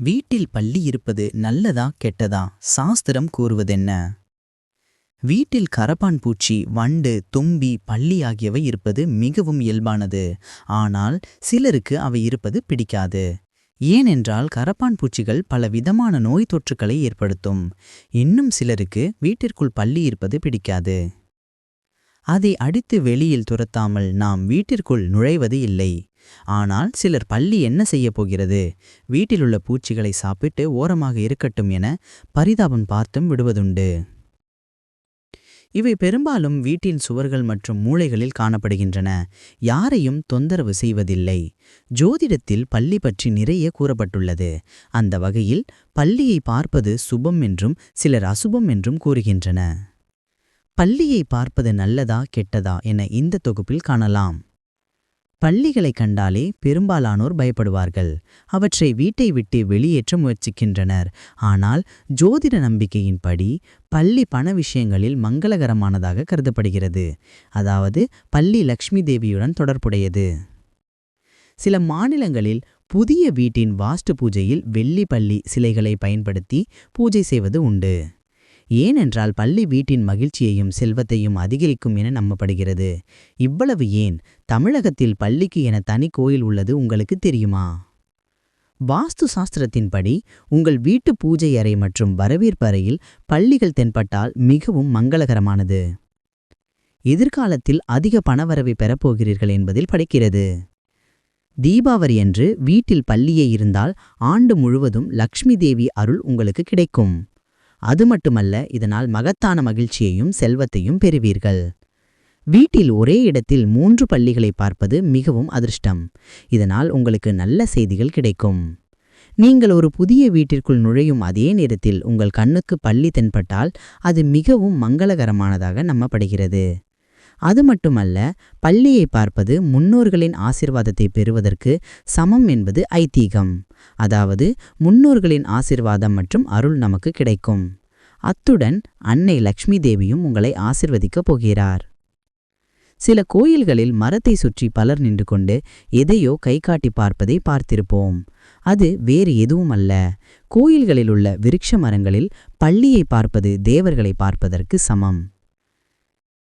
வீட்டில் பல்லி இருப்பது நல்லதா கெட்டதா சாஸ்திரம் கூறுவதென்ன? வீட்டில் கரப்பான் பூச்சி, வண்டு, தும்பி, பல்லி ஆகியவை இருப்பது மிகவும் இயல்பானது. ஆனால் சிலருக்கு அவை இருப்பது பிடிக்காது. ஏனென்றால் கரப்பான் பூச்சிகள் பல விதமான நோய் தொற்றுக்களை ஏற்படுத்தும். இன்னும் சிலருக்கு வீட்டிற்குள் பல்லி இருப்பது பிடிக்காது. அதை அடித்து வெளியில் துரத்தாமல் நாம் வீட்டிற்குள் நுழைவது இல்லை. ஆனால் சிலர் பல்லி என்ன செய்ய போகிறது, வீட்டிலுள்ள பூச்சிகளை சாப்பிட்டு ஓரமாக இருக்கட்டும் என பரிதாபம் பார்த்தும் விடுவதுண்டு. இவை பெரும்பாலும் வீட்டின் சுவர்கள் மற்றும் மூலைகளில் காணப்படுகின்றன. யாரையும் தொந்தரவு செய்வதில்லை. ஜோதிடத்தில் பல்லி பற்றி நிறைய கூறப்பட்டுள்ளது. அந்த வகையில் பல்லியை பார்ப்பது சுபம் என்றும் சிலர் அசுபம் என்றும் கூறுகின்றன. பல்லியை பார்ப்பது நல்லதா கெட்டதா என இந்த தொகுப்பில் காணலாம். பல்லிகளை கண்டாலே பெரும்பாலானோர் பயப்படுவார்கள். அவற்றை வீட்டை விட்டு வெளியேற்ற முயற்சிக்கின்றனர். ஆனால் ஜோதிட நம்பிக்கையின்படி பல்லி பண விஷயங்களில் மங்களகரமானதாக கருதப்படுகிறது. அதாவது பல்லி லக்ஷ்மி தேவியுடன் தொடர்புடையது. சில மாநிலங்களில் புதிய வீட்டின் வாஸ்து பூஜையில் வெள்ளி பல்லி சிலைகளை பயன்படுத்தி பூஜை செய்வது உண்டு. ஏனென்றால் பல்லி வீட்டின் மகிழ்ச்சியையும் செல்வத்தையும் அதிகரிக்கும் என நம்பப்படுகிறது. இவ்வளவு ஏன், தமிழகத்தில் பல்லிக்கு என தனி கோயில் உள்ளது உங்களுக்கு தெரியுமா? வாஸ்து சாஸ்திரத்தின்படி உங்கள் வீட்டு பூஜை அறை மற்றும் வரவேற்பு அறையில் பல்லிகள் தென்பட்டால் மிகவும் மங்களகரமானது. எதிர்காலத்தில் அதிக பணவரவை பெறப்போகிறீர்கள் என்பதில் படிக்கிறது. தீபாவளி அன்று வீட்டில் பல்லியே இருந்தால் ஆண்டு முழுவதும் லக்ஷ்மி தேவி அருள் உங்களுக்கு கிடைக்கும். அது மட்டுமல்ல, இதனால் மகத்தான மகிழ்ச்சியையும் செல்வத்தையும் பெறுவீர்கள். வீட்டில் ஒரே இடத்தில் 3 பல்லிகளை பார்ப்பது மிகவும் அதிர்ஷ்டம். இதனால் உங்களுக்கு நல்ல செய்திகள் கிடைக்கும். நீங்கள் ஒரு புதிய வீட்டிற்குள் நுழையும் அதே நேரத்தில் உங்கள் கண்ணுக்கு பல்லி தென்பட்டால் அது மிகவும் மங்களகரமானதாக நம்பப்படுகிறது. அது மட்டுமல்ல, பல்லியை பார்ப்பது முன்னோர்களின் ஆசிர்வாதத்தை பெறுவதற்கு சமம் என்பது ஐதீகம். அதாவது முன்னோர்களின் ஆசிர்வாதம் மற்றும் அருள் நமக்கு கிடைக்கும். அத்துடன் அன்னை லக்ஷ்மி தேவியும் உங்களை ஆசிர்வதிக்கப் போகிறார். சில கோயில்களில் மரத்தை சுற்றி பலர் நின்று கொண்டு எதையோ கை காட்டி பார்ப்பதை பார்த்திருப்போம். அது வேறு எதுவும் அல்ல. கோயில்களில் உள்ள விருட்ச மரங்களில் பல்லியை பார்ப்பது தேவர்களை பார்ப்பதற்கு சமம்.